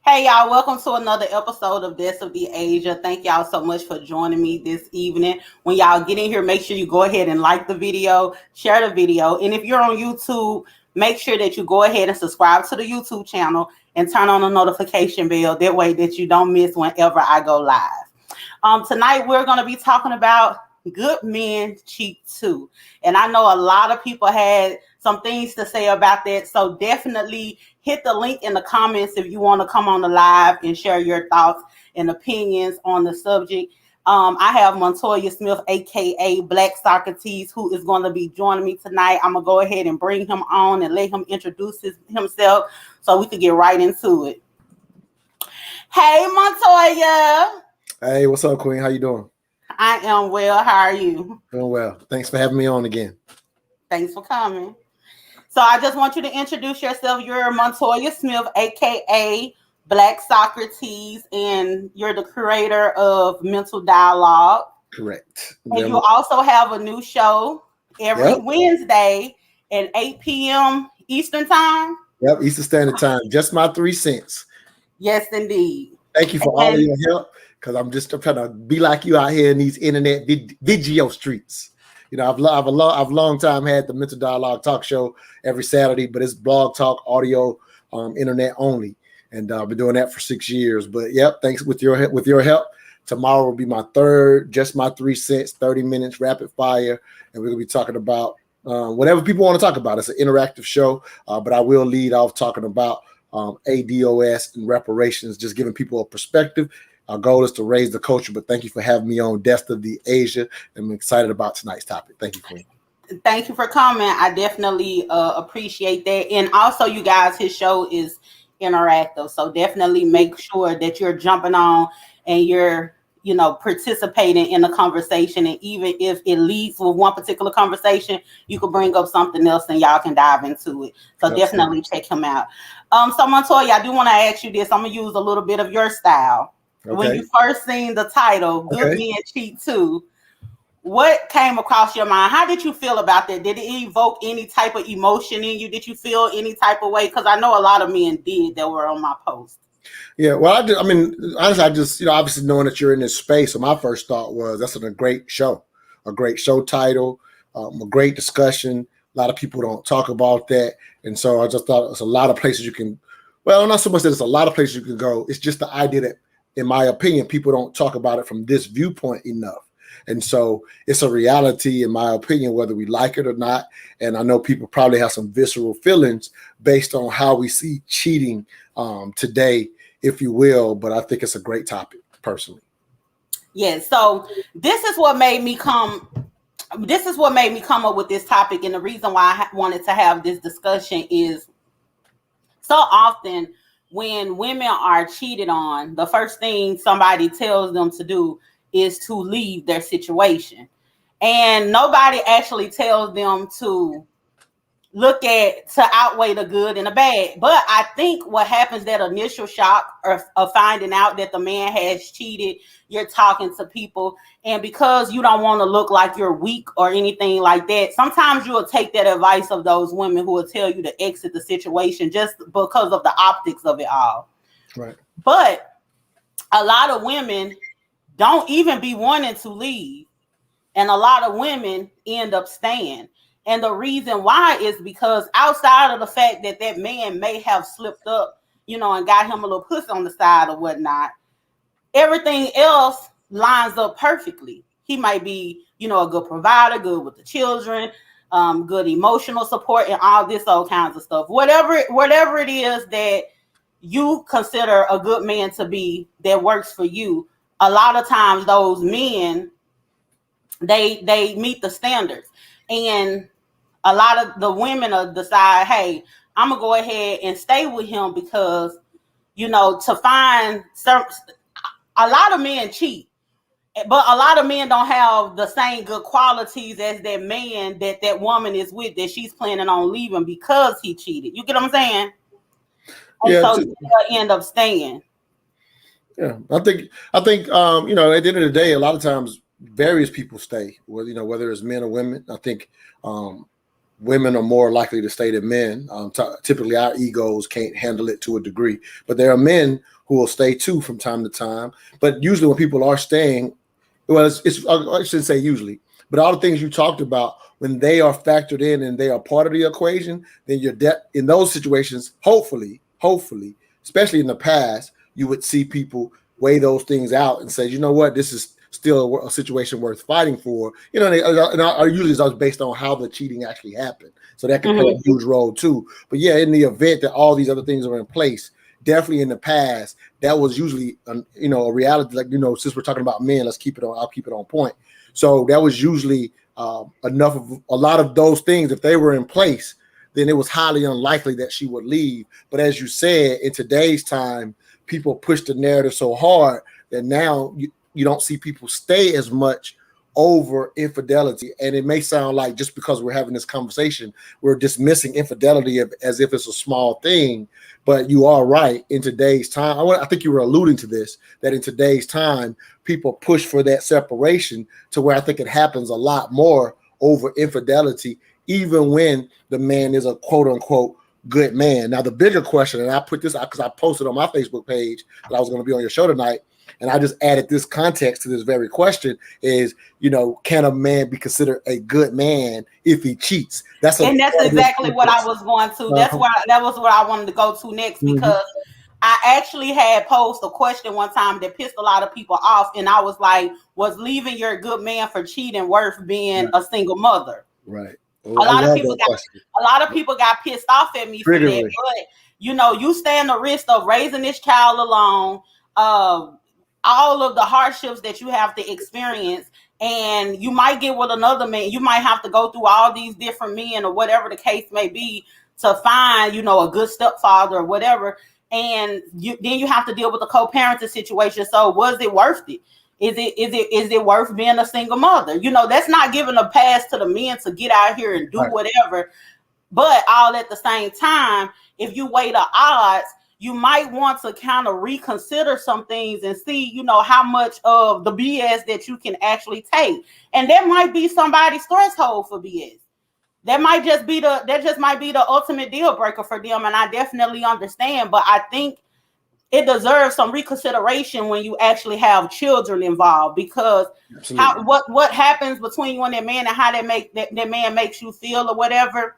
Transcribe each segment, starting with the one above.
Hey y'all, welcome to another episode of Deaths of the Asia. Thank y'all so much for joining me this evening. When y'all get in here, make sure you go ahead and like the video, share the video, and if you're on YouTube, make sure that you go ahead and subscribe to the YouTube channel and turn on the notification bell. That way that you don't miss whenever I go live. Tonight we're going to be talking about good men cheat too. And I know a lot of people had some things to say about that. So definitely hit the link in the comments if you want to come on the live and share your thoughts and opinions on the subject. I have Montoya Smith, aka Black Socrates, who is going to be joining me tonight. I'm going to go ahead and bring him on and let him introduce himself so we can get right into it. Hey, Montoya. Hey, what's up, Queen? How you doing? I am well. How are you? Doing well. Thanks for having me on again. Thanks for coming. So I just want you to introduce yourself. You're Montoya Smith, aka Black Socrates, and you're the creator of Mental Dialogue. Correct. And you also have a new show every Wednesday at 8 p.m. Eastern Time. Yep, Eastern Standard Time. Just my 3 cents. Yes, indeed. Thank you for all of your help, because I'm trying to be like you out here in these internet video streets. You know, I've a long time had the Mental Dialogue talk show every Saturday, but it's blog talk, audio, internet only, and I've been doing that for 6 years. But yep, thanks with your help. Tomorrow will be my third, just my 3 cents, 30 minutes, rapid fire, and we're gonna be talking about whatever people want to talk about. It's an interactive show, but I will lead off talking about ADOS and reparations, just giving people a perspective. Our goal is to raise the culture, but thank you for having me on Deaths of the Asia. I'm excited about tonight's topic. Thank you, Queen. Thank you for coming. I definitely appreciate that. And also, you guys, his show is interactive, so definitely make sure that you're jumping on and you're, participating in the conversation. And even if it leads with one particular conversation, you can bring up something else and y'all can dive into it. So definitely check him out. So Montoya, I do want to ask you this. I'm gonna use a little bit of your style. Okay. When you first seen the title, Good Men Cheat Too, what came across your mind? How did you feel about that? Did it evoke any type of emotion in you? Did you feel any type of way? Because I know a lot of men did that were on my post. Yeah, well, honestly, I just, obviously knowing that you're in this space, so my first thought was that's a great show title, a great discussion. A lot of people don't talk about that. And so I just thought there's a lot of places you can, well, not so much that there's a lot of places you can go. It's just the idea that, in my opinion, people don't talk about it from this viewpoint enough. And so it's a reality, in my opinion, whether we like it or not. And I know people probably have some visceral feelings based on how we see cheating today, if you will. But I think it's a great topic, personally. Yeah. So this is what made me come up with this topic. And the reason why I wanted to have this discussion is so often when women are cheated on, the first thing somebody tells them to do is to leave their situation. And nobody actually tells them to outweigh the good and the bad. But I think what happens, that initial shock of finding out that the man has cheated, you're talking to people, and because you don't want to look like you're weak or anything like that, sometimes you'll take that advice of those women who will tell you to exit the situation just because of the optics of it all. Right. But a lot of women don't even be wanting to leave, and a lot of women end up staying. And the reason why is because outside of the fact that that man may have slipped up, and got him a little puss on the side or whatnot, everything else lines up perfectly. He might be, a good provider, good with the children, good emotional support, and all this all kinds of stuff. Whatever it is that you consider a good man to be that works for you, a lot of times those men, they meet the standards. And a lot of the women will decide, hey, I'm gonna go ahead and stay with him because, to find a lot of men cheat, but a lot of men don't have the same good qualities as that man that woman is with, that she's planning on leaving because he cheated. You get what I'm saying? And so they'll end up staying. Yeah, I think at the end of the day, a lot of times various people stay, whether it's men or women. I think women are more likely to stay than men. Typically, our egos can't handle it to a degree, but there are men who will stay too from time to time. But usually, when people are staying, well, I shouldn't say usually, but all the things you talked about, when they are factored in and they are part of the equation, then in those situations, hopefully, especially in the past, you would see people weigh those things out and say, you know what, this is still a situation worth fighting for. You know, and usually it's based on how the cheating actually happened. So that can play a huge role too. But yeah, in the event that all these other things are in place, definitely in the past, that was usually, a reality. Like, since we're talking about men, I'll keep it on point. So that was usually enough of a lot of those things. If they were in place, then it was highly unlikely that she would leave. But as you said, in today's time, people push the narrative so hard that now you don't see people stay as much over infidelity. And it may sound like just because we're having this conversation, we're dismissing infidelity as if it's a small thing. But you are right. In today's time, I think you were alluding to this, that in today's time, people push for that separation to where I think it happens a lot more over infidelity, even when the man is a quote unquote good man. Now, the bigger question, and I put this out because I posted on my Facebook page that I was going to be on your show tonight, and I just added this context to this very question is, can a man be considered a good man if he cheats? That's exactly what I was going to. That was what I wanted to go to next, because I actually had posed a question one time that pissed a lot of people off, and I was like, was leaving your good man for cheating worth being a single mother? Right. A lot of people got pissed off at me for that, but you stand the risk of raising this child alone, all of the hardships that you have to experience, and you might get with another man. You might have to go through all these different men or whatever the case may be to find, a good stepfather or whatever. And then you have to deal with the co-parenting situation. So was it worth it? Is it worth being a single mother? That's not giving a pass to the men to get out here and do whatever. But all at the same time, if you weigh the odds, you might want to kind of reconsider some things and see, how much of the BS that you can actually take. And that might be somebody's threshold for BS. That just might be the ultimate deal breaker for them. And I definitely understand, but I think it deserves some reconsideration when you actually have children involved, because what happens between you and that man and how that man makes you feel or whatever,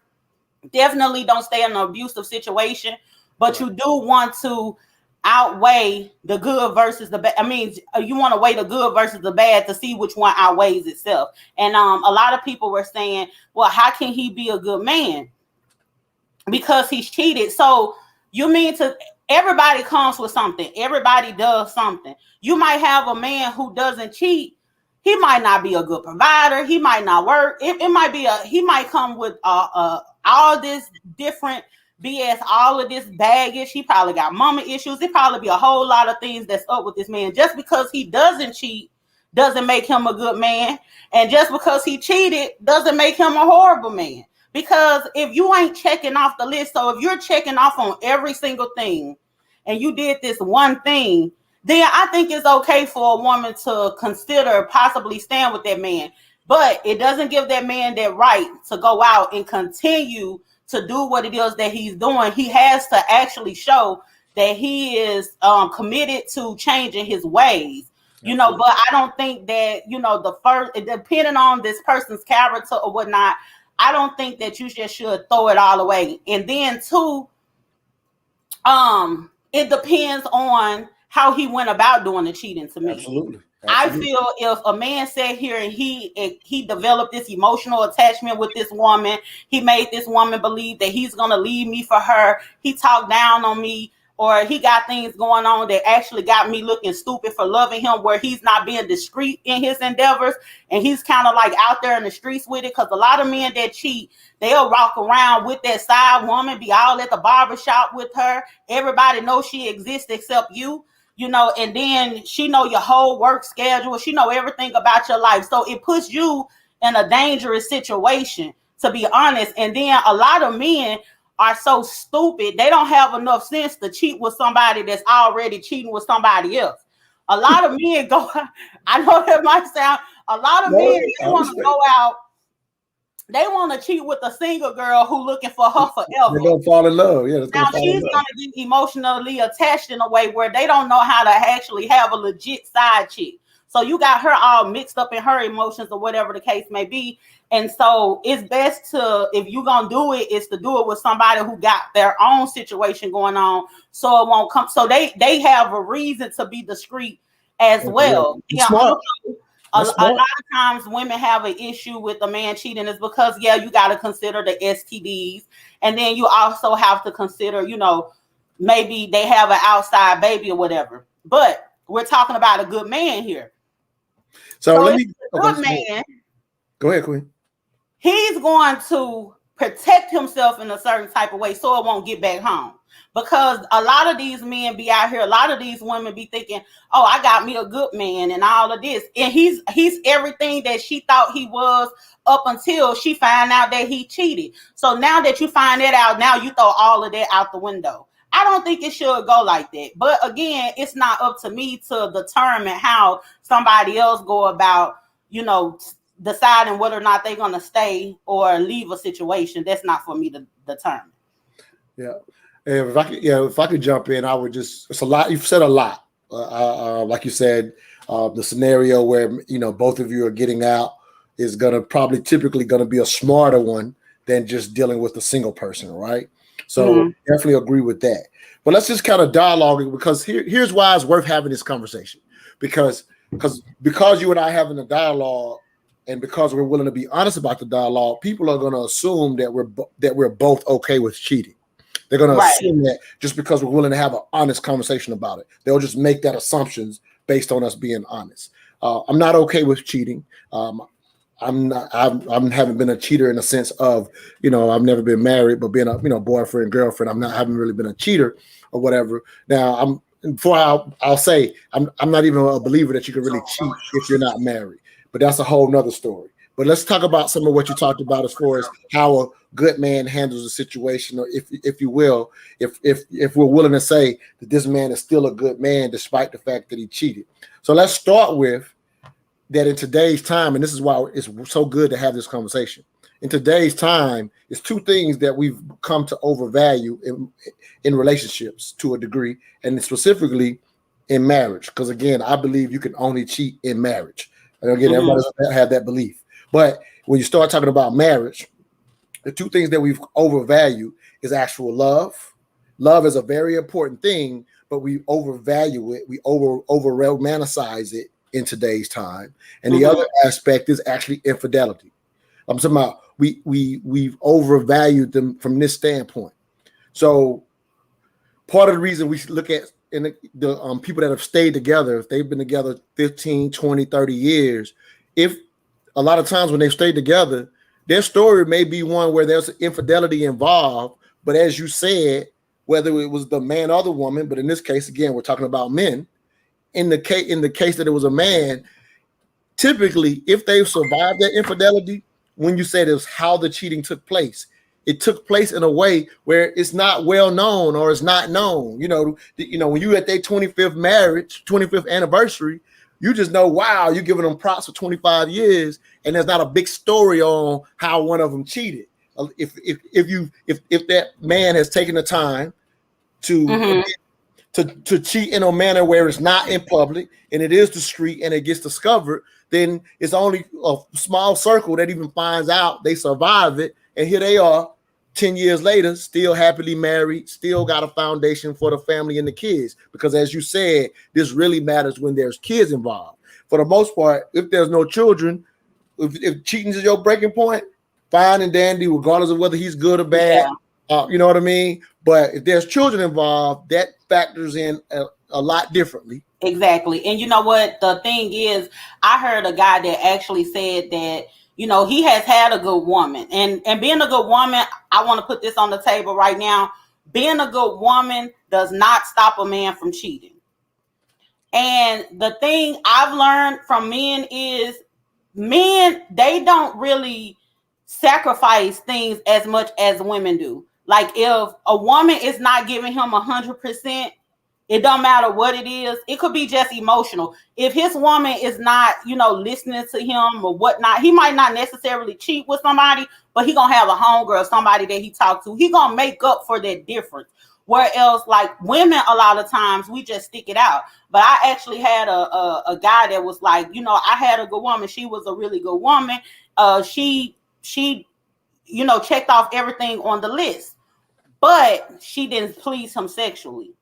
definitely don't stay in an abusive situation. But you do want to outweigh the good versus the bad. I mean, you want to weigh the good versus the bad to see which one outweighs itself. And a lot of people were saying, well, how can he be a good man? Because he's cheated. So you mean everybody comes with something. Everybody does something. You might have a man who doesn't cheat. He might not be a good provider. He might not work. It might be he might come with all this different BS, all of this baggage. He probably got mama issues. It probably be a whole lot of things that's up with this man. Just because he doesn't cheat doesn't make him a good man. And just because he cheated doesn't make him a horrible man. Because if you ain't checking off the list, so if you're checking off on every single thing and you did this one thing, then I think it's okay for a woman to consider possibly staying with that man. But it doesn't give that man that right to go out and continue to do what it is that he's doing. He has to actually show that he is committed to changing his ways. But I don't think that, depending on this person's character or whatnot, I don't think that you just should throw it all away. And then too, it depends on how he went about doing the cheating to me. Absolutely. I feel if a man sat here and he developed this emotional attachment with this woman, he made this woman believe that he's going to leave me for her, he talked down on me, or he got things going on that actually got me looking stupid for loving him, where he's not being discreet in his endeavors, and he's kind of like out there in the streets with it. Because a lot of men that cheat, they'll walk around with that side woman, be all at the barbershop with her. Everybody knows she exists except you. And then she know your whole work schedule. She know everything about your life. So it puts you in a dangerous situation, to be honest. And then a lot of men are so stupid. They don't have enough sense to cheat with somebody that's already cheating with somebody else. A lot of men go, I know that might sound, a lot of men, they want to go out they want to cheat with a single girl who looking for her They're forever. gonna fall in love. Yeah, it's Now gonna fall in she's love. gonna get emotionally attached in a way where they don't know how to actually have a legit side chick. So you got her all mixed up in her emotions or whatever the case may be. And so it's best to, if you're gonna do it, is to do it with somebody who got their own situation going on, so it won't come. So they have a reason to be discreet as well. Yeah, smart. A lot of times women have an issue with a man cheating is because, yeah, you got to consider the STDs. And then you also have to consider, you know, maybe they have an outside baby or whatever. But we're talking about a good man here. So let me, good man. Go ahead, Queen. He's going to protect himself in a certain type of way so it won't get back home. Because a lot of these men be out here, a lot of these women be thinking, oh, I got me a good man and all of this. And he's everything that she thought he was up until she found out that he cheated. So now that you find that out, now you throw all of that out the window. I don't think it should go like that. But again, it's not up to me to determine how somebody else go about, you know, deciding whether or not they're going to stay or leave a situation. That's not for me to determine. Yeah. If I could jump in, I would just, it's a lot. You've said a lot. Like you said, the scenario where, you know, both of you are getting out is going to typically going to be a smarter one than just dealing with a single person. Right. So definitely agree with that. But let's just kind of dialogue, because here's why it's worth having this conversation, because you and I having a dialogue, and because we're willing to be honest about the dialogue, people are going to assume that we're both okay with cheating. They're going to assume that just because we're willing to have an honest conversation about it. They'll just make that assumptions based on us being honest. I'm not okay with cheating. I haven't been a cheater in the sense of, you know, I've never been married, but being a, you know, boyfriend, girlfriend, haven't really been a cheater or whatever. Now, I'll say I'm not even a believer that you can really cheat if you're not married, but that's a whole nother story. But let's talk about some of what you talked about as far as how a good man handles a situation, or if you will, if we're willing to say that this man is still a good man despite the fact that he cheated. So let's start with that in today's time, and this is why it's so good to have this conversation. In today's time, it's two things that we've come to overvalue in relationships to a degree, and specifically in marriage. Because again, I believe you can only cheat in marriage. And again, everybody doesn't have that belief. But when you start talking about marriage, the two things that we've overvalued is actual love. Love is a very important thing, but we overvalue it. We over romanticize it in today's time. And the other aspect is actually infidelity. I'm talking about we've overvalued them from this standpoint. So part of the reason we look at in the people that have stayed together, if they've been together 15, 20, 30 years, if a lot of times when they've stayed together, their story may be one where there's infidelity involved, but as you said, whether it was the man or the woman, but in this case, again, we're talking about men. In the case that it was a man, typically, if they've survived that infidelity, when you said it was how the cheating took place, it took place in a way where it's not well known or it's not known. You know, when you at their 25th anniversary, you just know, wow, you're giving them props for 25 years, and there's not a big story on how one of them cheated. If that man has taken the time to cheat in a manner where it's not in public and it is discreet and it gets discovered, then it's only a small circle that even finds out. They survive it, and here they are 10 years later, still happily married, still got a foundation for the family and the kids. Because as you said, this really matters when there's kids involved. For the most part, if there's no children, if cheating is your breaking point, fine and dandy, regardless of whether he's good or bad. You know what I mean? But if there's children involved, that factors in a lot differently. Exactly. And you know what? The thing is, I heard a guy that actually said that, you know, he has had a good woman. And being a good woman, I want to put this on the table right now. Being a good woman does not stop a man from cheating. And the thing I've learned from men is men, they don't really sacrifice things as much as women do. Like if a woman is not giving him 100%, It don't matter what it is. It could be just emotional. If his woman is not, listening to him or whatnot, he might not necessarily cheat with somebody, but he gonna have a homegirl, somebody that he talked to. He gonna make up for that difference. Whereas, like women, a lot of times we just stick it out. But I actually had a guy that was like, I had a good woman. She was a really good woman. She checked off everything on the list, but she didn't please him sexually.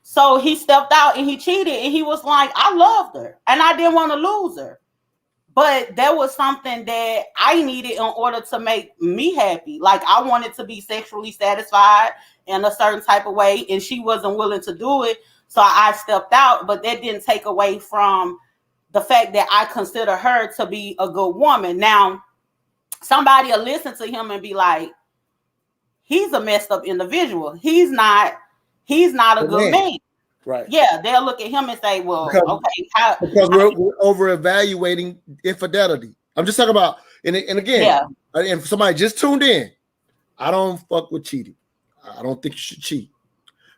So he stepped out and he cheated, and he was like, I loved her and I didn't want to lose her. But there was something that I needed in order to make me happy. Like I wanted to be sexually satisfied in a certain type of way, and she wasn't willing to do it. So I stepped out, but that didn't take away from the fact that I consider her to be a good woman. Now, somebody will listen to him and be like, he's a messed up individual. He's not a good man. Right. Yeah, they'll look at him and say, well, because we're over evaluating infidelity. I'm just talking about, and again, and if somebody just tuned in, I don't fuck with cheating. I don't think you should cheat.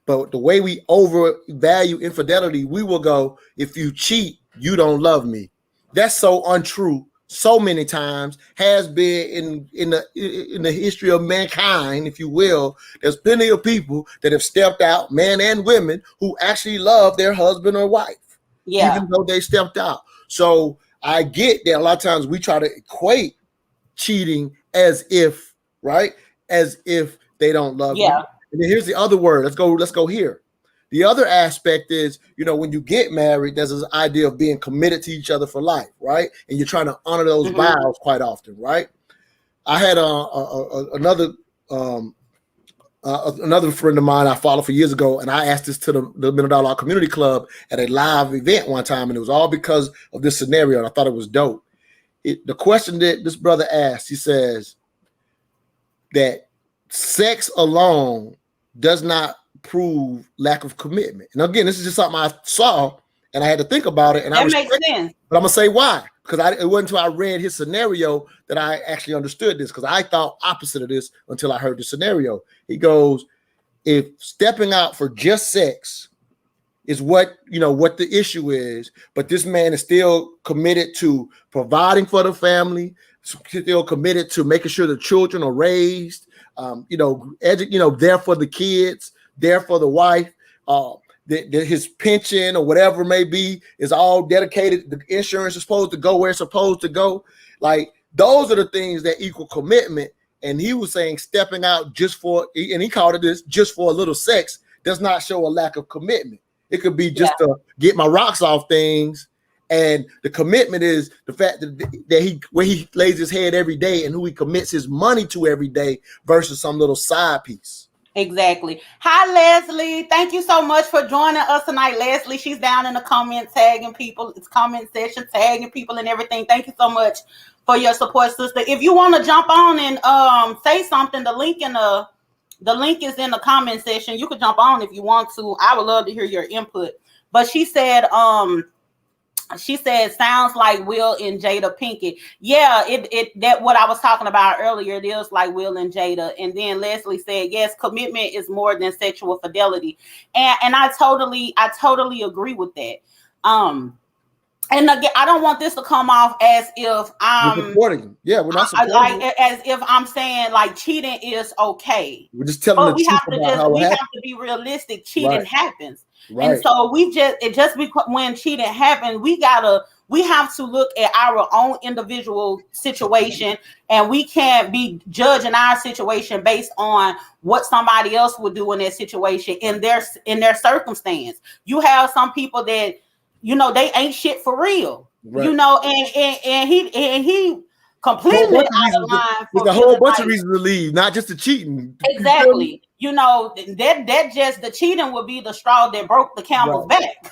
But the way we overvalue infidelity, we will go, if you cheat, you don't love me. That's so untrue. So many times has been in the history of mankind, if you will. There's plenty of people that have stepped out, men and women, who actually love their husband or wife, even though they stepped out. So I get that a lot of times we try to equate cheating as if they don't love you. And then here's the other word. Let's go here. The other aspect is, when you get married, there's this idea of being committed to each other for life, right? And you're trying to honor those vows quite often, right? I had another friend of mine I followed for years ago, and I asked this to the Million Dollar Community Club at a live event one time, and it was all because of this scenario, and I thought it was dope. The question that this brother asked, he says that sex alone does not prove lack of commitment. And again, this is just something I saw and I had to think about it. And that makes sense. But I'm gonna say why, because it wasn't until I read his scenario that I actually understood this, because I thought opposite of this until I heard the scenario. He goes, if stepping out for just sex is what the issue is, but this man is still committed to providing for the family, still committed to making sure the children are raised, there for the kids, there for the wife, his pension or whatever it may be is all dedicated. The insurance is supposed to go where it's supposed to go. Like, those are the things that equal commitment. And he was saying stepping out and he called it this, just for a little sex does not show a lack of commitment. It could be just to get my rocks off things. And the commitment is the fact that where he lays his head every day and who he commits his money to every day versus some little side piece. Exactly. Hi, Leslie. Thank you so much for joining us tonight, Leslie. She's down in the comments tagging people. It's comment section, tagging people and everything. Thank you so much for your support, sister. If you want to jump on and say something, the link is in the comment section. You can jump on if you want to. I would love to hear your input. But she said, sounds like Will and Jada Pinkett. Yeah, that what I was talking about earlier. It is like Will and Jada. And then Leslie said, yes, commitment is more than sexual fidelity. And I totally agree with that. And again, I don't want this to come off as if I'm supporting. Yeah, we're not supporting. As if I'm saying like cheating is okay. We're just telling the truth. We have to be realistic. Cheating happens. Right. And so when cheating happens, we have to look at our own individual situation, and we can't be judging our situation based on what somebody else would do in that situation in their circumstance. You have some people that they ain't shit for real, right. And he completely out of line. There's a whole bunch of reasons to leave, not just the cheating. Exactly. That just the cheating would be the straw that broke the camel's back.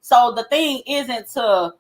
So the thing isn't to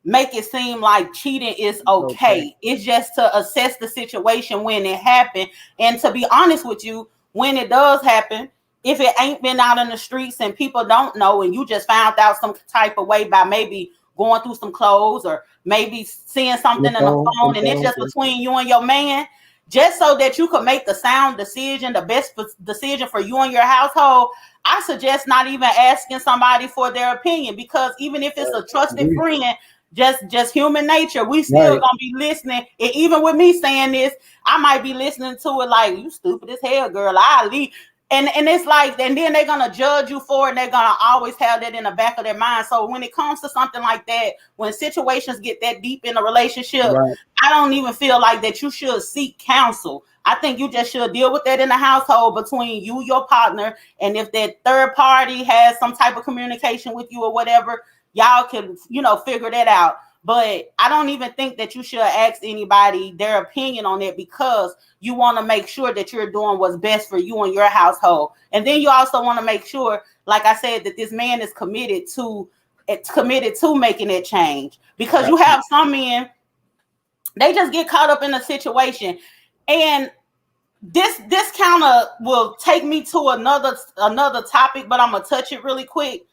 make it seem like cheating is okay. It's just to assess the situation when it happened. And to be honest with you, when it does happen, if it ain't been out in the streets and people don't know, and you just found out some type of way by maybe going through some clothes or maybe seeing something in the phone and it's just between you and your man, just so that you can make the sound decision, the best decision for you and your household, I suggest not even asking somebody for their opinion, because even if it's a trusted friend, just human nature, we still gonna be listening. And even with me saying this, I might be listening to it like, you stupid as hell, girl, I'll leave. And it's like, and then they're gonna judge you for it, and they're gonna always have that in the back of their mind. So when it comes to something like that, when situations get that deep in a relationship, I don't even feel like that you should seek counsel. I think you just should deal with that in the household between you, your partner, and if that third party has some type of communication with you or whatever, y'all can, figure that out. But I don't even think that you should ask anybody their opinion on it, because you want to make sure that you're doing what's best for you and your household. And then you also want to make sure, like I said, that this man is committed to making that change. Because you have some men, they just get caught up in a situation. And this kind of will take me to another topic, but I'm going to touch it really quick.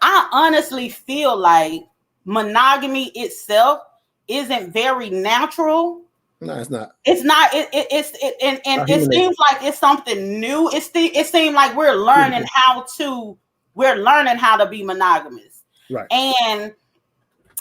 I honestly feel like monogamy itself isn't very natural. No, it's not. It's not. It seems like it's something new. It seems like we're learning how to be monogamous. Right. And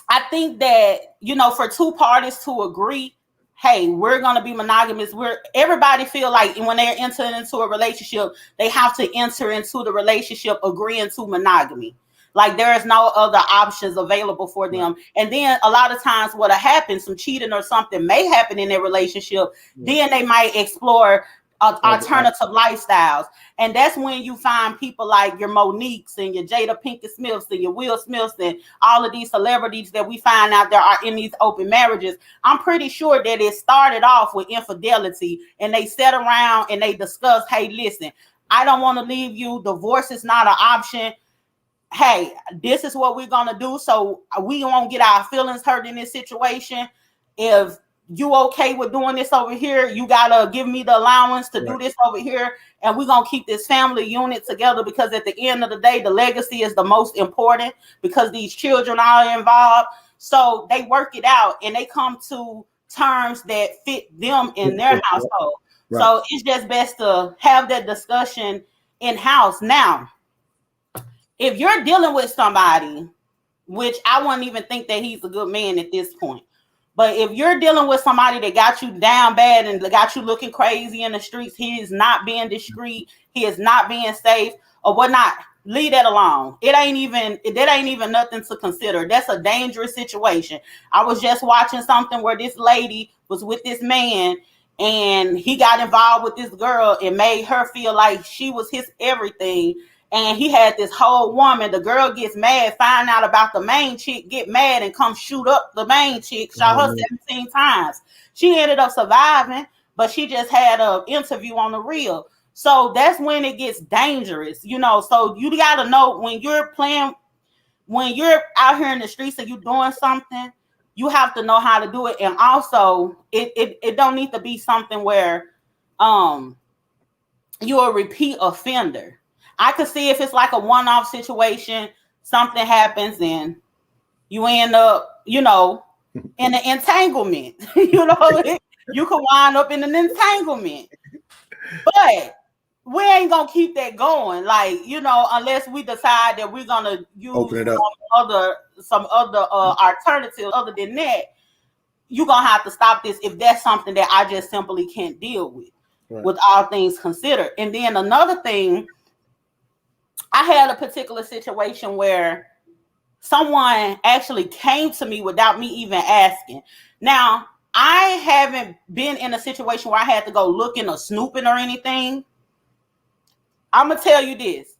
I think that, for two parties to agree, hey, we're going to be monogamous. Everybody feel like when they're entering into a relationship, they have to enter into the relationship agreeing to monogamy. Like there is no other options available for them. And then a lot of times what'll happen, some cheating or something may happen in their relationship. Then they might explore alternative lifestyles. And that's when you find people like your Moniques and your Jada Pinkett Smiths and your Will Smiths and all of these celebrities that we find out there are in these open marriages. I'm pretty sure that it started off with infidelity, and they sat around and they discussed, hey, listen, I don't want to leave you. Divorce is not an option. Hey, this is what we're going to do, so we won't get our feelings hurt in this situation. If you okay with doing this over here, you got to give me the allowance to do this over here, and we're going to keep this family unit together, because at the end of the day, the legacy is the most important, because these children are involved. So they work it out, and they come to terms that fit them in their household. So it's just best to have that discussion in-house. Now, if you're dealing with somebody, which I wouldn't even think that he's a good man at this point, but if you're dealing with somebody that got you down bad and got you looking crazy in the streets, he is not being discreet, he is not being safe or whatnot, leave that alone. That ain't even nothing to consider. That's a dangerous situation. I was just watching something where this lady was with this man, and he got involved with this girl and made her feel like she was his everything. And he had this whole woman. The girl gets mad, find out about the main chick, get mad, and come shoot up the main chick, shot her 17 times. She ended up surviving, but she just had an interview on the reel. So that's when it gets dangerous, So you got to know when you're out here in the streets and you're doing something, you have to know how to do it. And also, it don't need to be something where you're a repeat offender. I could see if it's like a one-off situation, something happens and you end up, in an entanglement. You can wind up in an entanglement. But we ain't going to keep that going. Like, unless we decide that we're going to use some other alternatives other than that, you're going to have to stop this if that's something that I just simply can't deal with all things considered. And then another thing, I had a particular situation where someone actually came to me without me even asking. Now, I haven't been in a situation where I had to go looking or snooping or anything. I'm going to tell you this.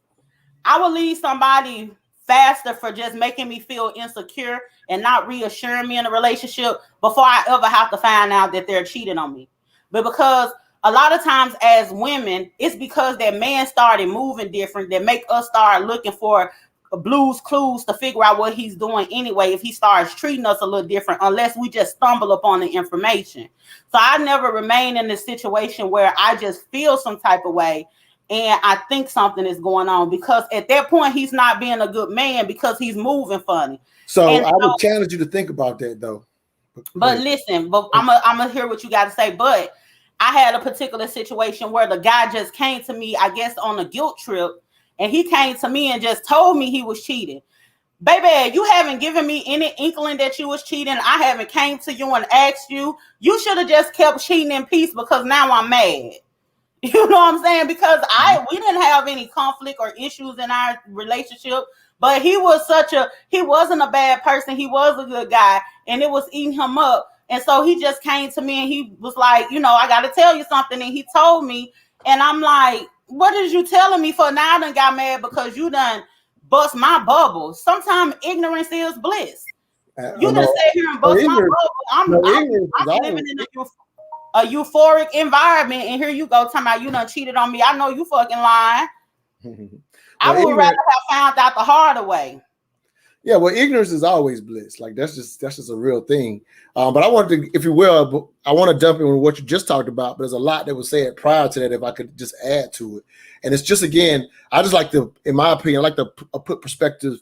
I will leave somebody faster for just making me feel insecure and not reassuring me in a relationship before I ever have to find out that they're cheating on me. But because a lot of times as women, it's because that man started moving different that make us start looking for blues clues to figure out what he's doing anyway, if he starts treating us a little different, unless we just stumble upon the information. So I never remain in this situation where I just feel some type of way and I think something is going on, because at that point he's not being a good man because he's moving funny. So I would challenge you to think about that though. But listen, but I'm gonna hear what you got to say. But I had a particular situation where the guy just came to me, I guess, on a guilt trip, and he came to me and just told me he was cheating. Baby, you haven't given me any inkling that you was cheating. I haven't came to you and asked you. You should have just kept cheating in peace, because now I'm mad. You know what I'm saying? Because we didn't have any conflict or issues in our relationship, but he wasn't a bad person. He was a good guy, and it was eating him up. And so he just came to me and he was like, I got to tell you something. And he told me, and I'm like, what is you telling me for? Now I done got mad because you done bust my bubble. Sometimes ignorance is bliss. You just sit here and bust my bubble. I'm living in a euphoric environment, and here you go talking about you done cheated on me. I know you fucking lying. I would rather have found out the harder way. Yeah, well, ignorance is always bliss. Like that's just a real thing. But I wanted to, if you will, I want to jump in with what you just talked about. But there's a lot that was said prior to that. If I could just add to it, and it's just again, I just like to, in my opinion, I like to put perspective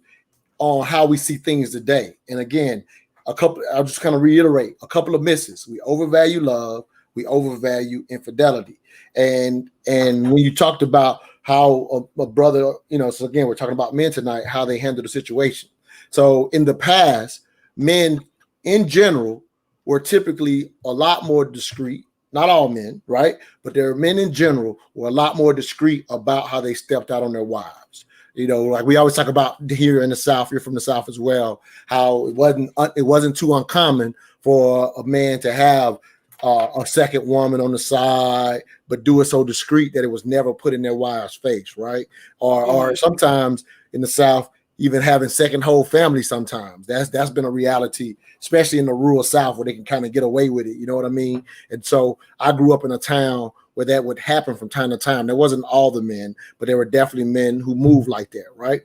on how we see things today. And again, I'll just kind of reiterate a couple of misses. We overvalue love. We overvalue infidelity. And when you talked about how a brother, so again, we're talking about men tonight, how they handle the situation. So in the past, men in general were typically a lot more discreet. Not all men, right? But there are men in general who are a lot more discreet about how they stepped out on their wives. Like we always talk about here in the South, you're from the South as well, how it wasn't too uncommon for a man to have a second woman on the side, but do it so discreet that it was never put in their wife's face, right? Or sometimes in the South, even having second whole family sometimes. That's been a reality, especially in the rural South where they can kind of get away with it. You know what I mean? And so I grew up in a town where that would happen from time to time. There wasn't all the men, but there were definitely men who moved like that, right?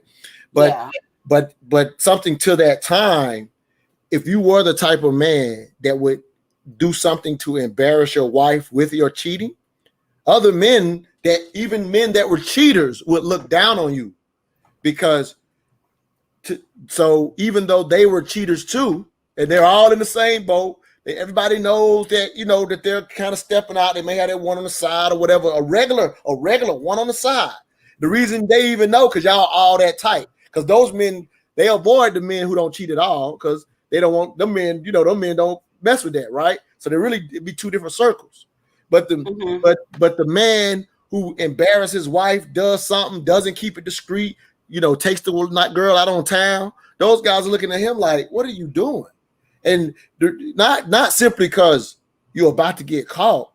But something to that time, if you were the type of man that would do something to embarrass your wife with your cheating, other men even men that were cheaters would look down on you, because so even though they were cheaters too, and they're all in the same boat, everybody knows that, that they're kind of stepping out. They may have that one on the side or whatever, a regular one on the side. The reason they even know, because y'all all that tight, because those men, they avoid the men who don't cheat at all, because they don't want them men, them men don't mess with that, right? So it'd be two different circles. But the man who embarrasses his wife, does something, doesn't keep it discreet, takes the girl out on town, those guys are looking at him like, what are you doing? And not simply because you're about to get caught.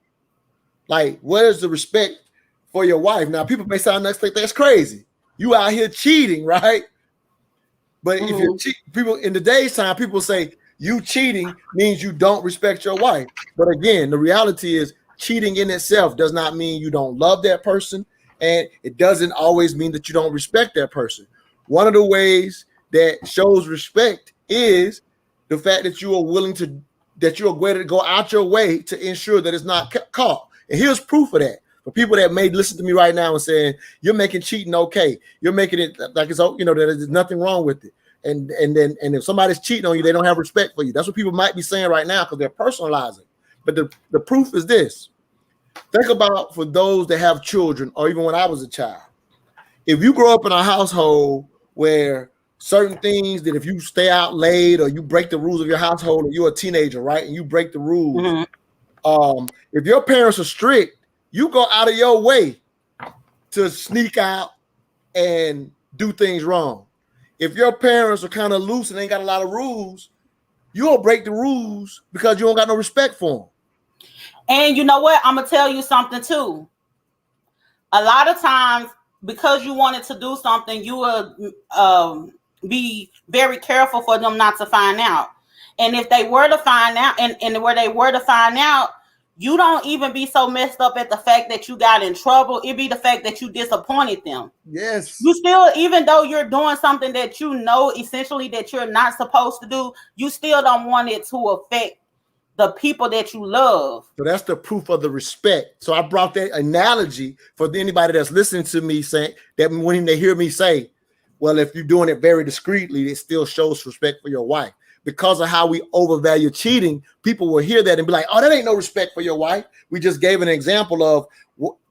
Like, where's the respect for your wife? Now, people may sound like that's crazy. You out here cheating, right? But if you're people in today's time, people say you cheating means you don't respect your wife. But again, the reality is cheating in itself does not mean you don't love that person. And it doesn't always mean that you don't respect that person. One of the ways that shows respect is the fact that you are willing to, that you're going to go out your way to ensure that it's not caught. And here's proof of that. For people that may listen to me right now and saying, you're making cheating okay. You're making it like it's, that there's nothing wrong with it. And if somebody's cheating on you, they don't have respect for you. That's what people might be saying right now because they're personalizing. But the proof is this. Think about for those that have children, or even when I was a child. If you grow up in a household where certain things that if you stay out late or you break the rules of your household, or you're a teenager, right, and you break the rules, if your parents are strict, you go out of your way to sneak out and do things wrong. If your parents are kind of loose and ain't got a lot of rules, you'll break the rules because you don't got no respect for them. And you know what? I'm going to tell you something too. A lot of times, because you wanted to do something, you will be very careful for them not to find out. And if they were to find out, and where they were to find out, you don't even be so messed up at the fact that you got in trouble. It'd be the fact that you disappointed them. Yes. You still, even though you're doing something that you know essentially that you're not supposed to do, you still don't want it to affect the people that you love. So that's the proof of the respect. So I brought that analogy for anybody that's listening to me, saying that when they hear me say, well, if you're doing it very discreetly, it still shows respect for your wife. because of how we overvalue cheating, people will hear that and be like, oh, that ain't no respect for your wife. We just gave an example of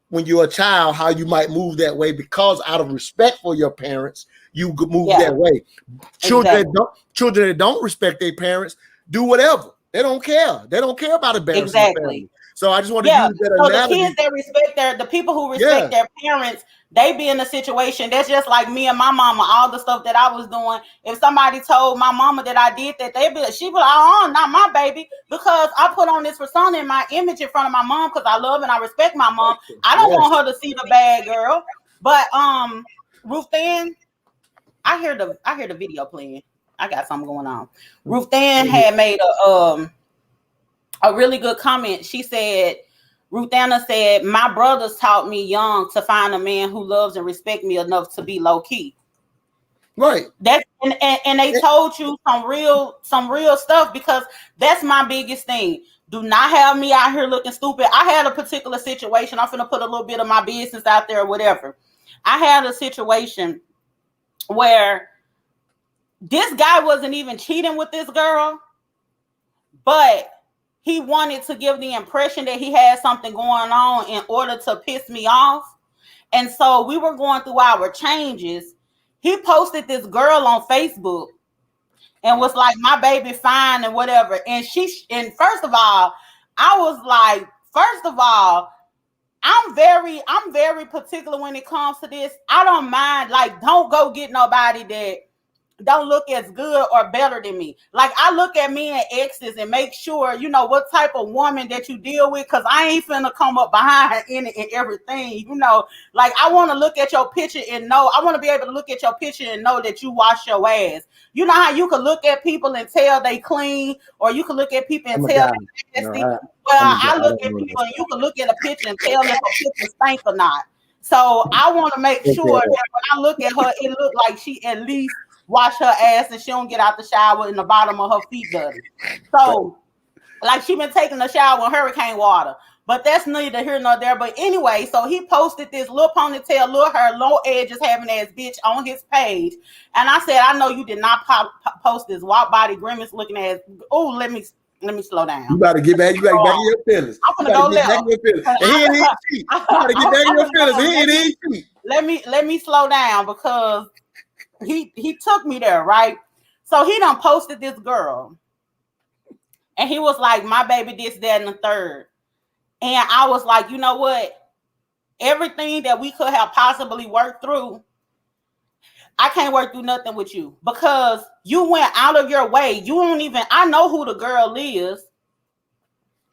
when you're a child, how you might move that way because out of respect for your parents, you move that way. Children that don't respect their parents do whatever. They don't care. They don't care about embarrassing their family. So I just want to use that analogy. The kids that respect the people who respect their parents, they be in a situation that's just like me and my mama, all the stuff that I was doing. If somebody told my mama that I did that, she'd be like, oh, not my baby, because I put on this persona in my image in front of my mom because I love and I respect my mom. I don't want her to see the bad girl. But Ruth Ann, I hear the video playing. I got something going on. Ruth Ann had made a really good comment. She said, Ruth Anna said, my brothers taught me young to find a man who loves and respects me enough to be low key. Right. That's and they told you some real stuff, because that's my biggest thing. Do not have me out here looking stupid. I had a particular situation. I'm finna put a little bit of my business out there or whatever. I had a situation where this guy wasn't even cheating with this girl, but he wanted to give the impression that he had something going on in order to piss me off. And so we were going through our changes. He posted this girl on Facebook and was like, my baby fine and whatever. And first of all, I was like, I'm very particular when it comes to this. I don't mind, like, don't go get nobody that don't look as good or better than me. Like, I look at me and exes and make sure, you know, what type of woman that you deal with, because I ain't finna come up behind her in it and everything, you know. Like, I want to look at your picture and know, I want to be able to look at your picture and know that you wash your ass. You know how you can look at people and tell they clean, or you can look at people and tell they nasty? I look at people and you can look at a picture and tell if a picture stink or not. So I want to make sure that when I look at her, it look like she at least wash her ass and she don't get out the shower and the bottom of her feet dirty. So, like, she been taking a shower with hurricane water. But that's neither here nor there. But anyway, so he posted this little ponytail, little hair, low edges having ass bitch on his page. And I said, I know you did not post this wild body grimace looking ass. Oh, let me slow down. You gotta get back. You gotta get back in your feelings. I'm gonna go left. And he ain't even cheat. You gotta get back in your feelings. He ain't even cheat. Let me slow down, because he took me there, right? So he done posted this girl, and he was like, my baby this, that, and the third. And I was like, you know what? Everything that we could have possibly worked through, I can't work through nothing with you, because you went out of your way. I know who the girl is.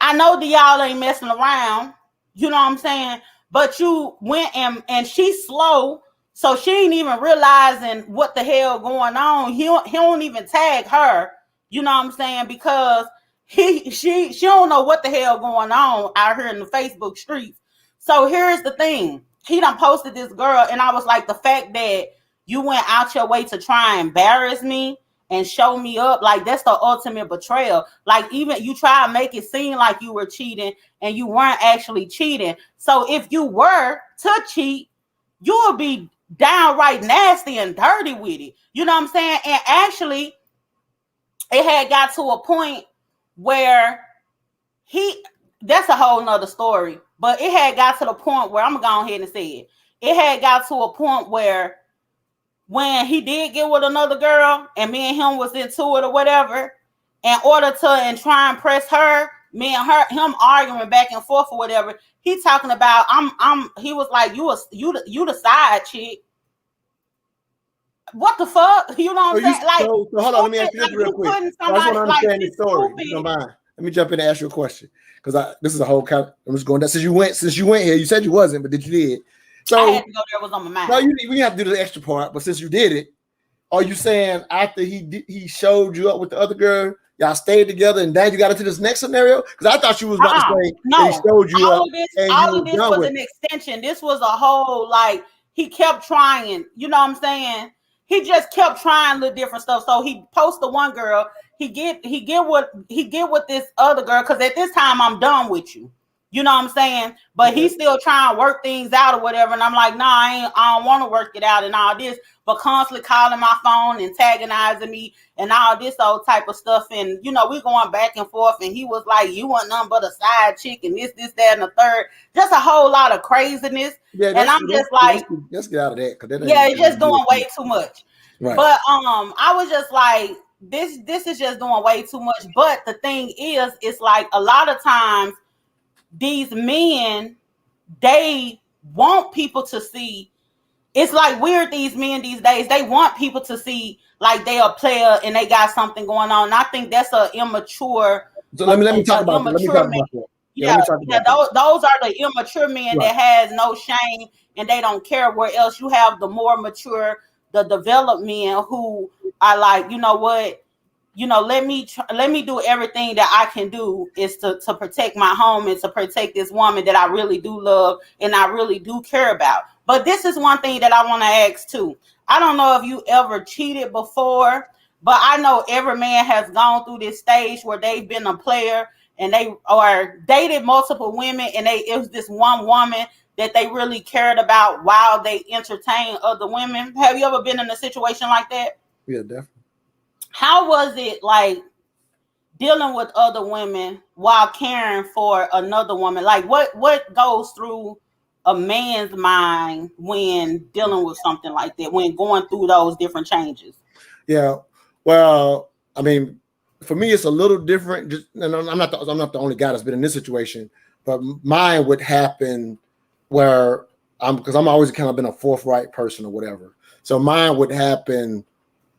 I know that y'all ain't messing around. You know what I'm saying? But you went and she's slow. So she ain't even realizing what the hell going on. He don't even tag her, you know what I'm saying? Because she don't know what the hell going on out here in the Facebook streets. So here's the thing. He done posted this girl, and I was like, the fact that you went out your way to try and embarrass me and show me up, like, that's the ultimate betrayal. Like, even you try to make it seem like you were cheating and you weren't actually cheating. So if you were to cheat, you would be downright nasty and dirty with it. You know what I'm saying? And actually, it had got to a point where that's a whole nother story, but it had got to the point where, I'm gonna go ahead and say it had got to a point where when he did get with another girl and me and him was into it or whatever, in order to try and press her, me and him arguing back and forth or whatever, he talking about he was like, you the side chick. What the fuck? You know what I'm saying? Like, so hold on, let me ask you this real quick. I just want to understand the story. You don't mind? Let me jump in and ask you a question, because this is a whole kind. I'm just going down. Since you went here, you said you wasn't, but you did. So I had to go there, was on my mind. No, we have to do the extra part. But since you did it, are you saying after he showed you up with the other girl, y'all stayed together, and then you got into this next scenario? Because I thought you was about to say no. He showed you all up. All of this was an extension. This was a whole, like, he kept trying. You know what I'm saying? He just kept trying the different stuff. So he posts the one girl. He get with this other girl, because at this time I'm done with you. You know what I'm saying? But he's still trying to work things out or whatever. And I'm like, nah, I don't want to work it out and all this. But constantly calling my phone, antagonizing me and all this old type of stuff. And, you know, we going back and forth. And he was like, you want nothing but a side chick and this, that, and the third. Just a whole lot of craziness. Yeah, and I'm just like, let's get out of that. Yeah, it's just doing way too much. Right. But I was just like, this is just doing way too much. But the thing is, it's like a lot of times these men, they want people to see. It's like weird, these men these days, they want people to see like they a player and they got something going on. And I think that's an immature. So let me talk about that. Those are the immature men that has no shame and they don't care where else. You have the more mature, the developed men who are like, you know what, you know, let me do everything that I can do is to protect my home and to protect this woman that I really do love and I really do care about. But this is one thing that I want to ask too. I don't know if you ever cheated before, but I know every man has gone through this stage where they've been a player and they are dated multiple women and it was this one woman that they really cared about while they entertained other women. Have you ever been in a situation like that? Yeah, definitely. How was it like dealing with other women while caring for another woman? Like what goes through a man's mind when dealing with something like that, when going through those different changes? Yeah, well, I mean, for me, it's a little different. And I'm not the only guy that's been in this situation, but mine would happen where because I'm always kind of been a forthright person or whatever. So mine would happen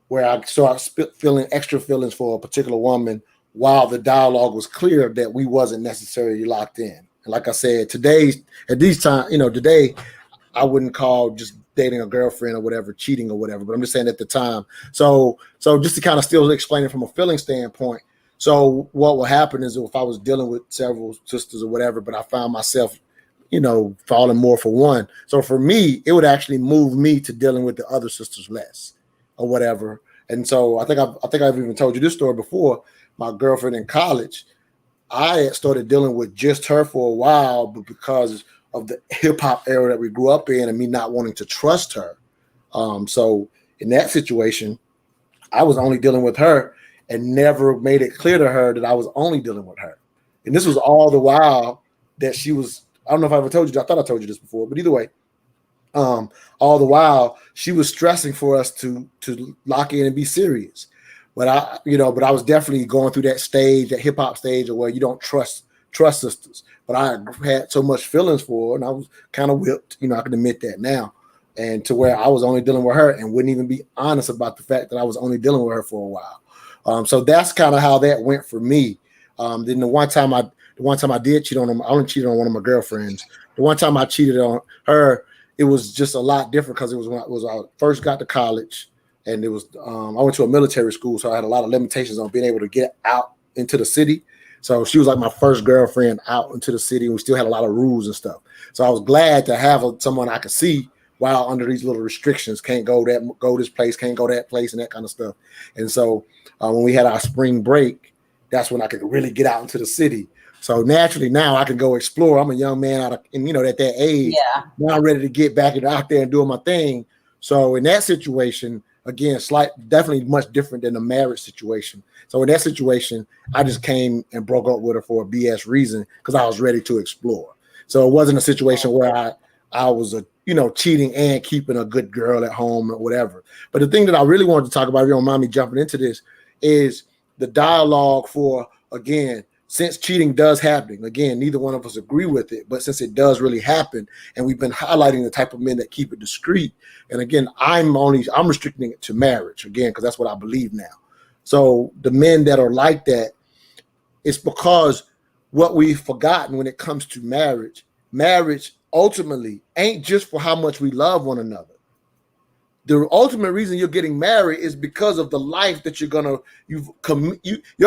where I start feeling extra feelings for a particular woman while the dialogue was clear that we wasn't necessarily locked in. And like I said, today I wouldn't call just dating a girlfriend or whatever cheating or whatever, but I'm just saying at the time. So just to kind of still explain it from a feeling standpoint. So what will happen is if I was dealing with several sisters or whatever, but I found myself, you know, falling more for one. So for me, it would actually move me to dealing with the other sisters less or whatever. And so I think I've even told you this story before. My girlfriend in college, I had started dealing with just her for a while, but because of the hip hop era that we grew up in and me not wanting to trust her. So in that situation, I was only dealing with her and never made it clear to her that I was only dealing with her. And this was all the while that she was, I don't know if I ever told you, I thought I told you this before, but either way, all the while she was stressing for us to lock in and be serious. But I was definitely going through that stage, that hip hop stage, where you don't trust sisters. But I had so much feelings for her, and I was kind of whipped. You know, I can admit that now, and to where I was only dealing with her and wouldn't even be honest about the fact that I was only dealing with her for a while. So that's kind of how that went for me. Then the one time I did cheat on him, I only cheated on one of my girlfriends. The one time I cheated on her, it was just a lot different because it was when I first got to college, and it was I went to a military school, so I had a lot of limitations on being able to get out into the city. So she was like my first girlfriend out into the city, and we still had a lot of rules and stuff. So I was glad to have someone I could see while under these little restrictions, can't go this place, can't go that place, and that kind of stuff. And so when we had our spring break, that's when I could really get out into the city. So naturally now I can go explore. I'm a young man at that age. Yeah. Now I'm ready to get back out there and doing my thing. So in that situation, again, definitely much different than the marriage situation. So in that situation, I just came and broke up with her for a BS reason because I was ready to explore. So it wasn't a situation where I was cheating and keeping a good girl at home or whatever. But the thing that I really wanted to talk about, if you don't mind me jumping into this, is the dialogue for, again, since cheating does happen, again, neither one of us agree with it, but since it does really happen, and we've been highlighting the type of men that keep it discreet, and again, I'm restricting it to marriage, again, because that's what I believe now. So the men that are like that, it's because what we've forgotten when it comes to marriage ultimately ain't just for how much we love one another. The ultimate reason you're getting married is because of the life that your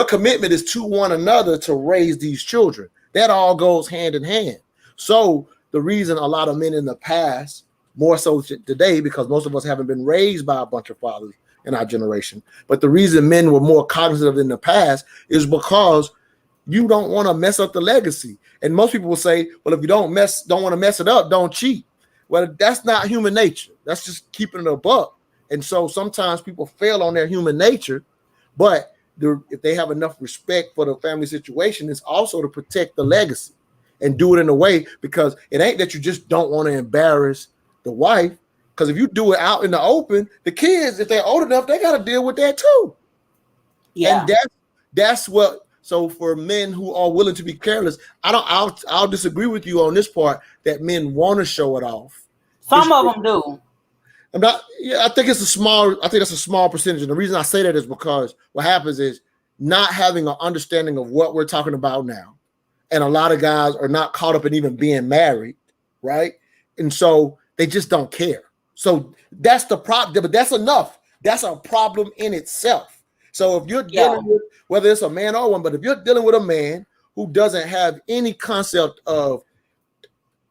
commitment is to one another to raise these children. That all goes hand in hand. So the reason a lot of men in the past, more so today, because most of us haven't been raised by a bunch of fathers in our generation, but the reason men were more cognizant in the past is because you don't want to mess up the legacy. And most people will say, well, if you don't want to mess it up, don't cheat. Well, that's not human nature. That's just keeping it a buck. And so sometimes people fail on their human nature, but if they have enough respect for the family situation, it's also to protect the legacy and do it in a way, because it ain't that you just don't want to embarrass the wife. Because if you do it out in the open, the kids, if they're old enough, they got to deal with that too. Yeah. And that's what. So for men who are willing to be careless, I'll disagree with you on this part that men want to show it off. Some of them do. I think that's a small percentage. And the reason I say that is because what happens is not having an understanding of what we're talking about now. And a lot of guys are not caught up in even being married, right? And so they just don't care. So that's the problem, but that's enough. That's a problem in itself. So if you're dealing with, whether it's a man or a woman, but if you're dealing with a man who doesn't have any concept of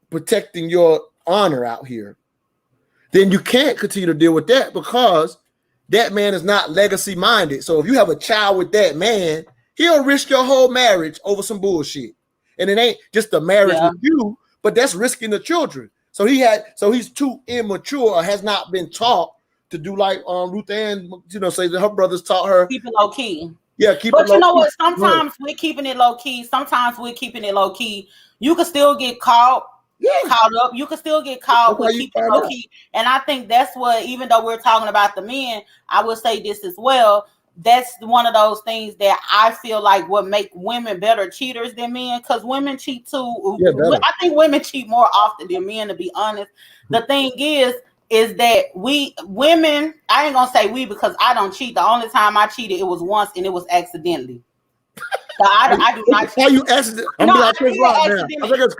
protecting your honor out here, then you can't continue to deal with that, because that man is not legacy minded. So if you have a child with that man, he'll risk your whole marriage over some bullshit. And it ain't just the marriage with you, but that's risking the children. So he's too immature or has not been taught to do like Ruth Ann, say that her brothers taught her. Keep it low key. Yeah, keep it low key. But you know what? Sometimes we're keeping it low key. Sometimes we're keeping it low key. You can still get caught up. You can still get caught with keeping low key. And I think that's what, even though we're talking about the men, I will say this as well. That's one of those things that I feel like would make women better cheaters than men, because women cheat too. Yeah, I think women cheat more often than men, to be honest. The thing is that we women, I ain't gonna say we because I don't cheat. The only time I cheated, it was once, and it was accidentally. So I do not. Why you accidentally? I'm like Chris Rock now. I think it's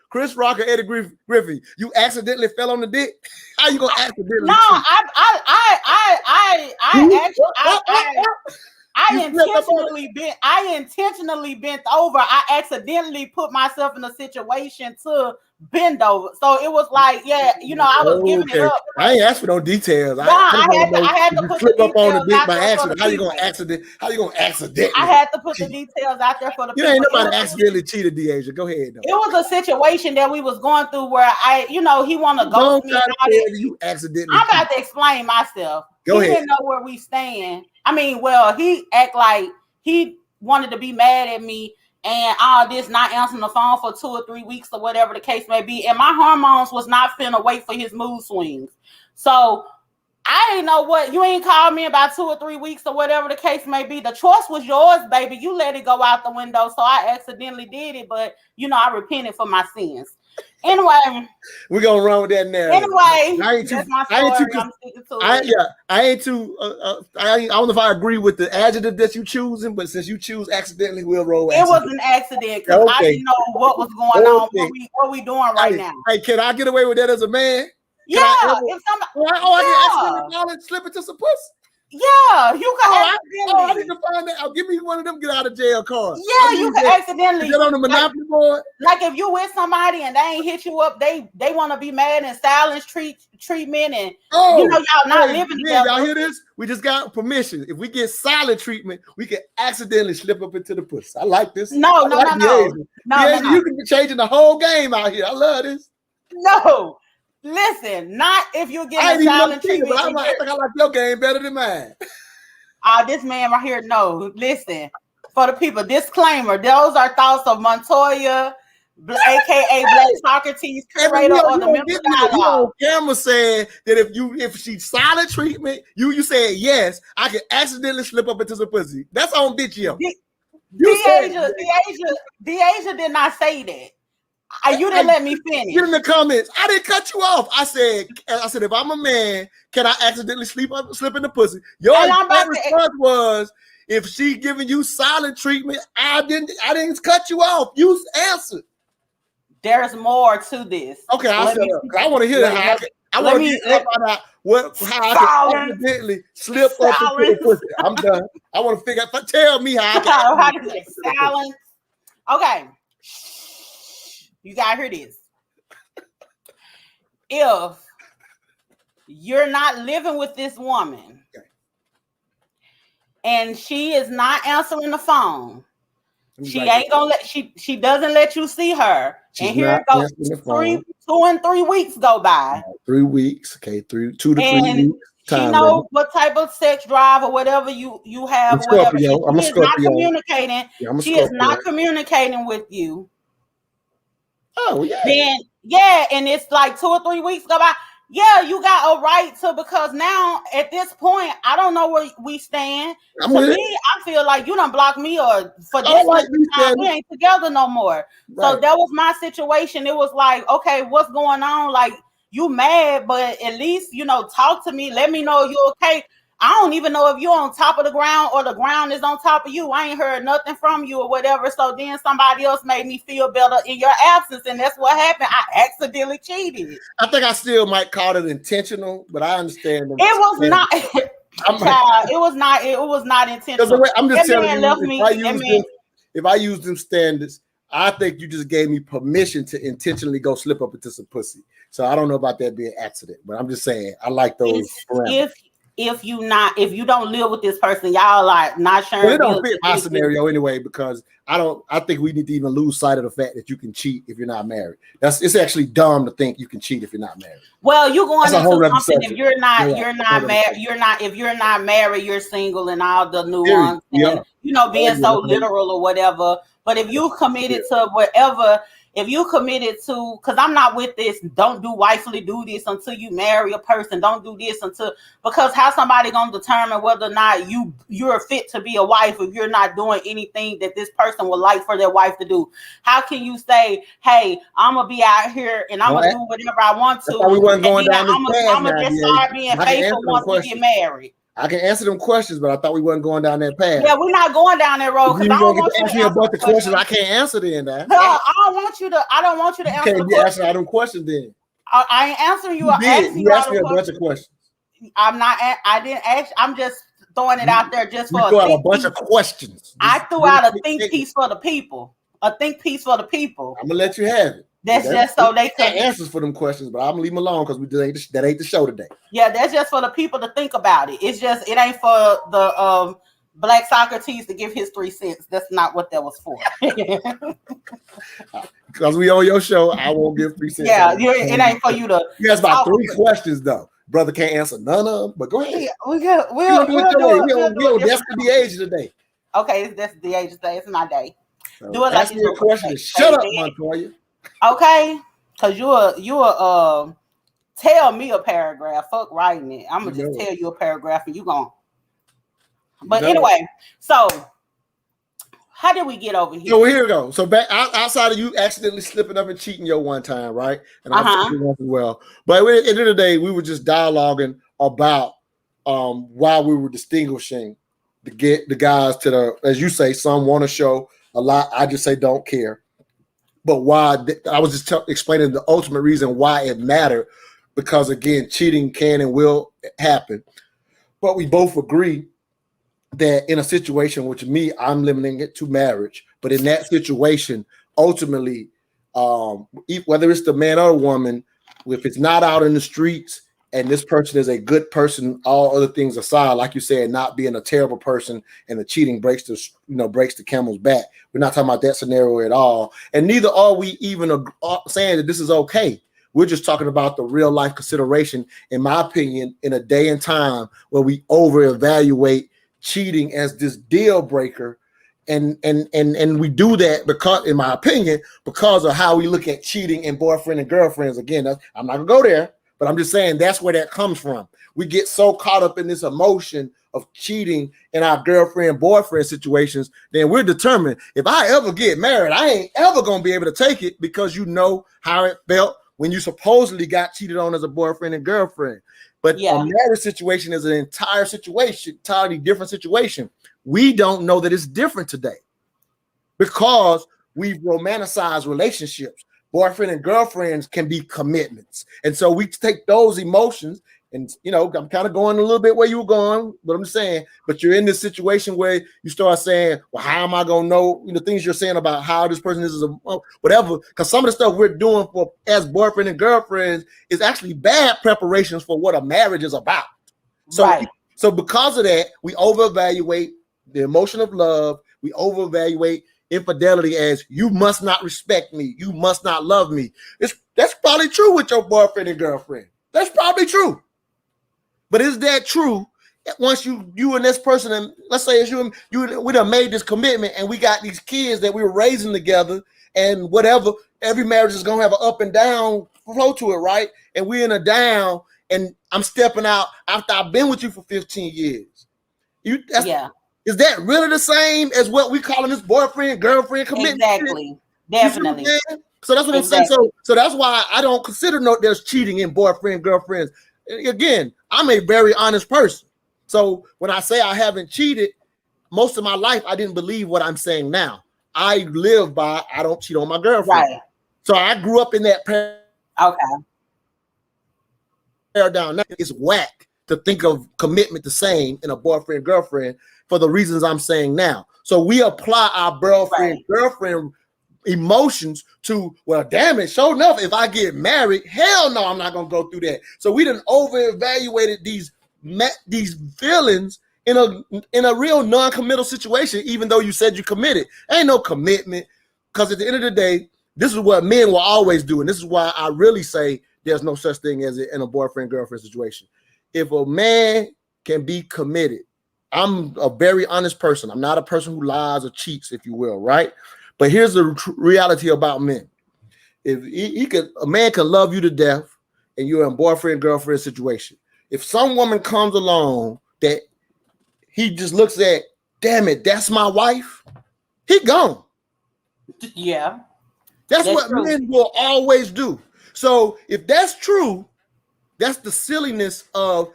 Chris Rock or Eddie Griffin. You accidentally fell on the dick. How you gonna accidentally? No, I intentionally bent over. I accidentally put myself in a situation to bend over. So it was like, I was giving it up. I ain't asked for no details. I had to put the details on the dick by accident. How you gonna accidentally? I had to put the details out there for the people. You ain't nobody accidentally cheated, Deja. Go ahead. Though. It was a situation that we was going through where he want to go to me. You accidentally. I'm about to explain myself. He didn't know where we stand. I mean, he act like he wanted to be mad at me and all this, not answering the phone for 2 or 3 weeks or whatever the case may be. And my hormones was not finna wait for his mood swings. So I didn't know what, you ain't called me about 2 or 3 weeks or whatever the case may be. The choice was yours, baby. You let it go out the window. So I accidentally did it, but I repented for my sins. Anyway, we're gonna run with that now. Anyway, that's my story. I'm sticking to it. I don't know if I agree with the adjective that you choosing, but since you choose accidentally, we'll roll. It was an accident because I didn't know what was going on. What we doing right now? Hey, can I get away with that as a man? If somebody, I can accidentally slip into some pussy. Yeah, you can accidentally. I need to find that. Give me one of them get out of jail cards. Yeah, you can accidentally. Get on the Monopoly board. Like if you with somebody and they ain't hit you up, they want to be mad and silence treatment, and y'all not living together. Y'all hear this? We just got permission. If we get silent treatment, we can accidentally slip up into the pussy. I like this. No. You can be changing the whole game out here. I love this. No. Listen, not if you're getting silent treatment. I think I like your game better than mine. This man right here, no. Listen, for the people, disclaimer, those are thoughts of Montoya, aka Black Socrates, curator or the member on camera saying that if she silent treatment, you said yes, I can accidentally slip up into some pussy. That's on bitch yo. Deasia did not say that. You didn't let me finish. Get in the comments. I didn't cut you off. I said, if I'm a man, can I accidentally slip in the pussy? Your response was, if she giving you silent treatment, I didn't cut you off. You answered. There's more to this. Okay, I want to hear that. I want to how I can accidentally slip up into the pussy. I'm done. I want to figure out. Tell me how I can. Silence. Okay. You gotta hear this. If you're not living with this woman and she is not answering the phone, She ain't gonna let she doesn't let you see her. She's and here it goes. 2 and 3 weeks go by. 3 weeks. Okay, 2 to 3 weeks. She knows what type of sex drive or whatever you have, or whatever. She is not communicating. She is not communicating with you. Oh yeah. Then and it's like 2 or 3 weeks go by. Yeah, you got a right to, because now at this point, I don't know where we stand. To me, I feel like you done blocked me, or for this time, we ain't together no more. Right. So that was my situation. It was like, okay, what's going on? Like, you mad, but at least, talk to me. Let me know you okay. I don't even know if you're on top of the ground or the ground is on top of you. I ain't heard nothing from you or whatever. So then somebody else made me feel better in your absence. And that's what happened. I accidentally cheated. I think I still might call it intentional, but I understand. It was not. Child, it was not intentional. I'm just telling you, if I use them standards, I think you just gave me permission to intentionally go slip up into some pussy. So I don't know about that being accident, but I'm just saying I like those. If you don't live with this person, y'all like not sharing. Well, it don't fit my scenario anyway, because I think we need to even lose sight of the fact that you can cheat if you're not married. It's actually dumb to think you can cheat if you're not married. Well, you're going into something if you're not married, if you're not married, you're single and all the nuance and being so literal or whatever. But if you committed to whatever. If you committed to, because I'm not with this, don't do wifely duties until you marry a person. Don't do this because how somebody gonna determine whether or not you're fit to be a wife if you're not doing anything that this person would like for their wife to do? How can you say, hey, I'm gonna be out here and I'm gonna do whatever I want to? We weren't going down this path. I'm gonna just start being faithful once we get married. I can answer them questions, but I thought we wasn't going down that path. Yeah, we're not going down that road. Because I don't want you to ask me a bunch of questions I can't answer then. I don't want you to answer. You can't be asking all them questions then. I ain't answering you. You asked me a bunch of questions. I'm not. I didn't ask. I'm just throwing it out there just for a bunch of questions. I threw out a think piece for the people. A think piece for the people. I'm gonna let you have it. That's just so they can answers for them questions, but I'm gonna leave them alone because that ain't the show today. Yeah, that's just for the people to think about it. It ain't for the Black Socrates to give his 3 cents. That's not what that was for. Because we on your show, I won't give 3 cents. Yeah, it ain't for you to. You asked about 3 questions though. Brother can't answer none of them, but go ahead. We'll do it. We'll that's the age today. Okay, that's the age today. It's my day. So do it like ask me a question. Shut up, Montoya. Okay, because you tell me a paragraph. Fuck writing it. I'm gonna just tell you a paragraph and you gonna. But anyway, so how did we get over here? So here we go. So back outside of you accidentally slipping up and cheating your one time, right? And I'm as well. But at the end of the day, we were just dialoguing about why we were distinguishing the guys to the, as you say, some want to show a lot. I just say don't care. But why? I was just explaining the ultimate reason why it mattered, because again, cheating can and will happen. But we both agree that in a situation, which I'm limiting it to marriage, but in that situation, ultimately, whether it's the man or woman, if it's not out in the streets and this person is a good person, all other things aside, like you said, not being a terrible person, and the cheating breaks the camel's back. We're not talking about that scenario at all. And neither are we even saying that this is okay. We're just talking about the real life consideration, in my opinion, in a day and time where we over evaluate cheating as this deal breaker. And we do that because, in my opinion, because of how we look at cheating and boyfriend and girlfriends. Again, I'm not gonna go there, but I'm just saying that's where that comes from. We get so caught up in this emotion of cheating in our girlfriend boyfriend situations, then we're determined, if I ever get married, I ain't ever gonna be able to take it, because you know how it felt when you supposedly got cheated on as a boyfriend and girlfriend. But a marriage situation is an entirely different situation. We don't know that it's different today because we've romanticized relationships. Boyfriend and girlfriends can be commitments. And so we take those emotions, and I'm kind of going a little bit where you were going, but I'm just saying, but you're in this situation where you start saying, well, how am I going to know, things you're saying about how this person is whatever, because some of the stuff we're doing as boyfriend and girlfriends is actually bad preparations for what a marriage is about. So because of that, we over-evaluate the emotion of love. We over-evaluate infidelity as you must not respect me, you must not love me. That's probably true with your boyfriend and girlfriend. That's probably true. But is that true once you and this person, and let's say it's you we done made this commitment and we got these kids that we were raising together and whatever, every marriage is gonna have an up and down flow to it, right? And we're in a down and I'm stepping out after I've been with you for 15 years. Is that really the same as what we calling this boyfriend, girlfriend commitment? Exactly. Definitely. So that's what I'm saying. So that's why I don't consider there's cheating in boyfriend, girlfriends. Again, I'm a very honest person. So when I say I haven't cheated, most of my life I didn't believe what I'm saying now. I live by I don't cheat on my girlfriend. Right. So I grew up in that paradigm. Now it's whack to think of commitment the same in a boyfriend, girlfriend for the reasons I'm saying now. So we apply our boyfriend, girlfriend emotions to, well, damn it, sure enough, if I get married, hell no, I'm not gonna go through that. So we done over-evaluated these feelings in a real non-committal situation, even though you said you committed. Ain't no commitment, because at the end of the day, this is what men will always do, and this is why I really say there's no such thing as it in a boyfriend-girlfriend situation. If a man can be committed, I'm a very honest person. I'm not a person who lies or cheats, if you will, right? But here's the reality about men. If a man can love you to death and you're in a boyfriend-girlfriend situation. If some woman comes along that he just looks at, damn it, that's my wife, he gone. Yeah. That's what true. Men will always do. So if that's true, that's the silliness of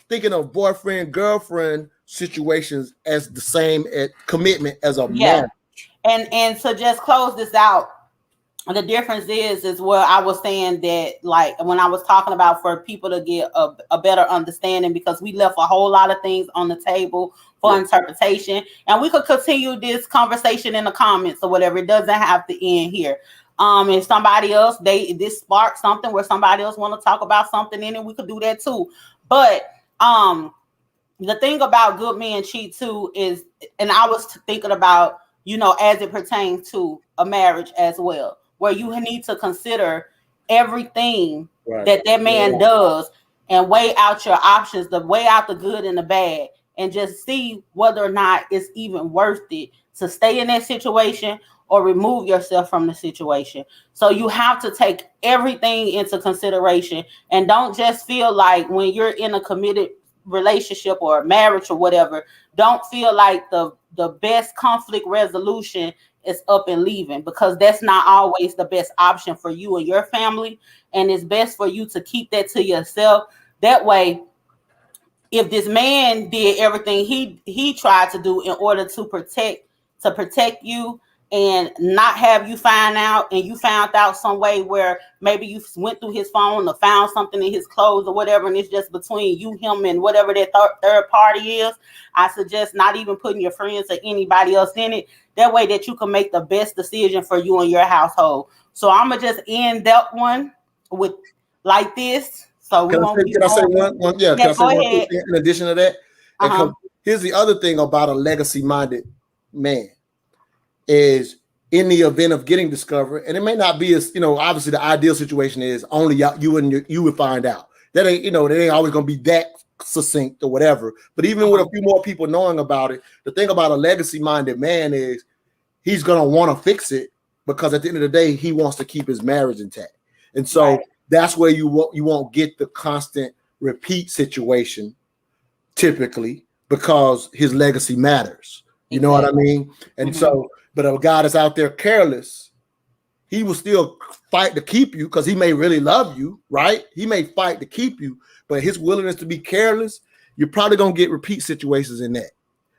thinking of boyfriend, girlfriend situations as the same commitment as a marriage. And to just close this out, the difference is where I was saying that, like when I was talking about for people to get a better understanding, because we left a whole lot of things on the table for interpretation, and we could continue this conversation in the comments or whatever. It doesn't have to end here. If somebody else, this sparked something where somebody else want to talk about something in it, we could do that too. But the thing about good men cheat too is, and I was thinking about, as it pertains to a marriage as well, where you need to consider everything that man does and weigh out your options, weigh out the good and the bad, and just see whether or not it's even worth it to stay in that situation or remove yourself from the situation. So you have to take everything into consideration, and don't just feel like when you're in a committed relationship or a marriage or whatever, don't feel like the best conflict resolution is up and leaving, because that's not always the best option for you and your family. And it's best for you to keep that to yourself. That way, if this man did everything he tried to do in order to protect you and not have you find out, and you found out some way where maybe you went through his phone or found something in his clothes or whatever, and it's just between you, him, and whatever that third party is, I suggest not even putting your friends or anybody else in it. That way that you can make the best decision for you and your household. So I'm going to just end that one with like this. So we won't be. Can I say one? Yeah, can I say one thing in addition to that? Here's the other thing about a legacy-minded man. Is in the event of getting discovered, and it may not be as, obviously the ideal situation is only you would find out. That ain't, that ain't always gonna be that succinct or whatever. But even with a few more people knowing about it, the thing about a legacy-minded man is he's gonna want to fix it, because at the end of the day, he wants to keep his marriage intact. And so that's where you won't get the constant repeat situation typically, because his legacy matters. You know what I mean? And so, but a guy that's out there careless, he will still fight to keep you because he may really love you, right? He may fight to keep you, but his willingness to be careless, you're probably gonna get repeat situations in that,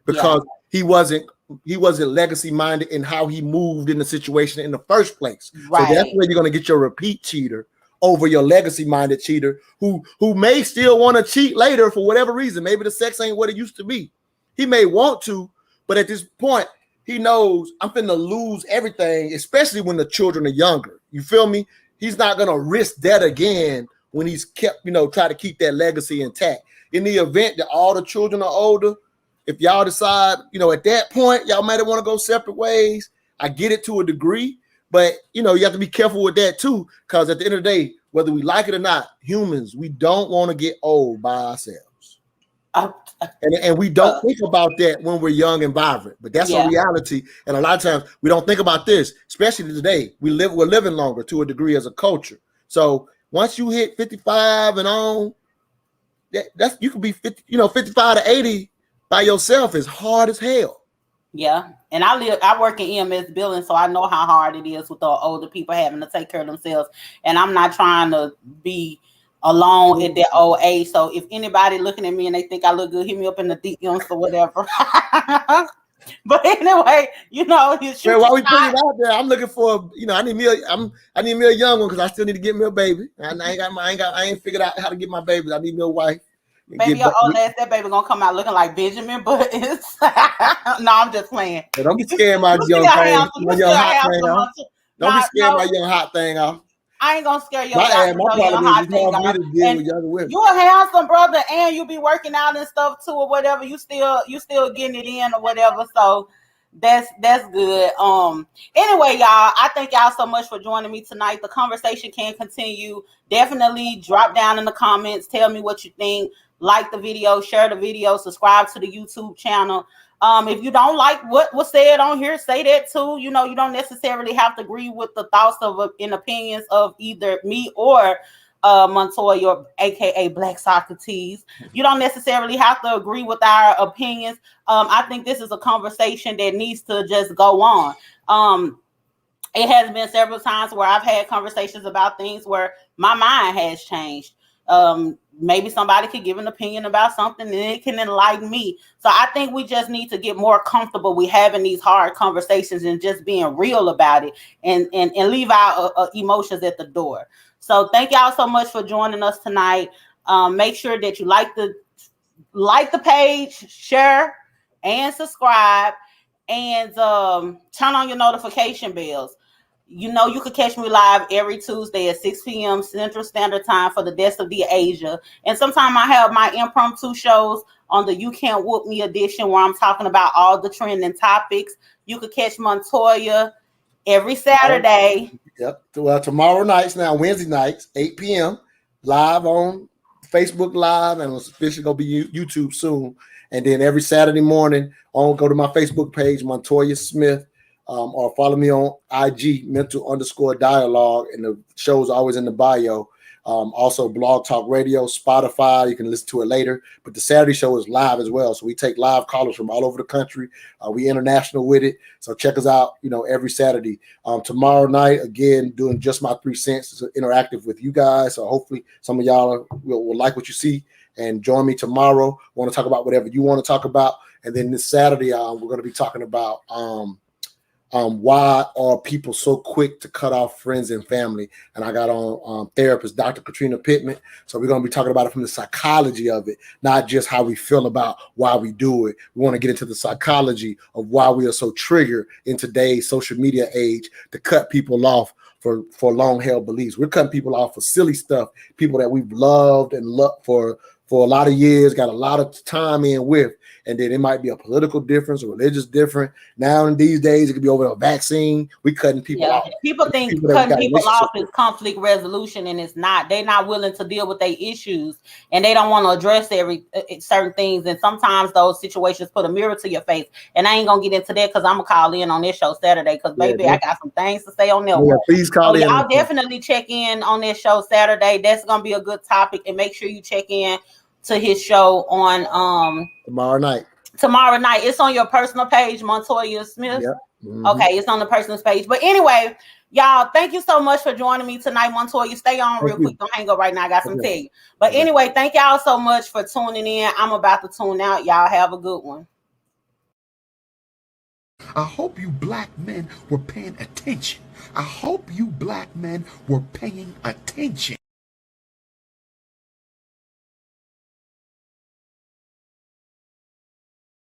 because he wasn't legacy minded in how he moved in the situation in the first place. So that's where you're gonna get your repeat cheater over your legacy minded cheater who may still want to cheat later for whatever reason. Maybe the sex ain't what it used to be. He may want to, but at this point, he knows I'm finna lose everything, especially when the children are younger. You feel me? He's not gonna risk that again when he's kept, try to keep that legacy intact. In the event that all the children are older, if y'all decide, at that point, y'all might want to go separate ways. I get it to a degree, but you know, you have to be careful with that too, because at the end of the day, whether we like it or not, humans, we don't want to get old by ourselves. And we don't think about that when we're young and vibrant, but that's a reality. And a lot of times we don't think about this, especially today. We're living longer to a degree as a culture. So once you hit 55 and on, that's you could be 50, 55 to 80 by yourself is hard as hell. Yeah, and I work in EMS billing, so I know how hard it is with the older people having to take care of themselves. And I'm not trying to be alone at that old age. So if anybody looking at me and they think I look good, hit me up in the DMs or whatever. But anyway, while we put it out there, I'm looking for, I need me a young one because I still need to get me a baby. I ain't figured out how to get my babies. I need me a wife. Maybe your old ass, that baby gonna come out looking like Benjamin, but it's no, I'm just playing. Hey, don't be scared my young hot thing off. Don't be scared my young hot thing off. I ain't gonna scare your hot thing off. You a handsome brother, and you be working out and stuff too, or whatever. You still getting it in or whatever. So that's good. Anyway, y'all, I thank y'all so much for joining me tonight. The conversation can continue. Definitely drop down in the comments. Tell me what you think. Like the video, share the video, subscribe to the YouTube channel. If you don't like what was said on here, say that too. You don't necessarily have to agree with the thoughts and opinions of either me or Montoya, aka Black Socrates. You don't necessarily have to agree with our opinions. I think this is a conversation that needs to just go on. It has been several times where I've had conversations about things where my mind has changed. Maybe somebody could give an opinion about something and it can enlighten me. So I think we just need to get more comfortable with having these hard conversations and just being real about it and leave our emotions at the door. So thank y'all so much for joining us tonight. Make sure that you like the page, share, and subscribe, and turn on your notification bells. You can catch me live every Tuesday at 6 p.m. Central Standard Time for the Deaths of Deasia. And sometimes I have my impromptu shows on the You Can't Whoop Me edition where I'm talking about all the trending topics. You could catch Montoya every Saturday. Yep. Well, tomorrow nights now, Wednesday nights, 8 p.m. live on Facebook Live, and it's officially going to be YouTube soon. And then every Saturday morning, go to my Facebook page, Montoya Smith. Or follow me on IG, mental_dialogue, and the show's always in the bio. Also, Blog Talk Radio, Spotify, you can listen to it later. But the Saturday show is live as well. So we take live callers from all over the country. We international with it. So check us out, every Saturday. Tomorrow night, again, doing just my 3 cents. It's interactive with you guys. So hopefully some of y'all will like what you see and join me tomorrow. Want to talk about whatever you want to talk about. And then this Saturday, we're going to be talking about why are people so quick to cut off friends and family? And I got on therapist Dr. Katrina Pittman. So we're going to be talking about it from the psychology of it, not just how we feel about why we do it. We want to get into the psychology of why we are so triggered in today's social media age to cut people off for long-held beliefs. We're cutting people off for silly stuff, people that we've loved and loved for a lot of years, got a lot of time in with. And then it might be a political difference, a religious difference. Now in these days, it could be over a vaccine. We cutting people off. People think cutting people off is conflict resolution, and it's not. They're not willing to deal with their issues, and they don't want to address certain things. And sometimes those situations put a mirror to your face. And I ain't gonna get into that because I'm gonna call in on this show Saturday because baby, I got some things to say on that one. Please call in. Y'all definitely check in on this show Saturday. That's gonna be a good topic, and make sure you check in to his show on tomorrow night. It's on your personal page, Montoya Smith. Yep. Mm-hmm. Okay, it's on the personal page. But anyway, y'all, thank you so much for joining me tonight, Montoya. Stay on real quick. Don't hang up right now. I got some to tell you. But anyway, thank y'all so much for tuning in. I'm about to tune out. Y'all have a good one. I hope you black men were paying attention. I hope you black men were paying attention.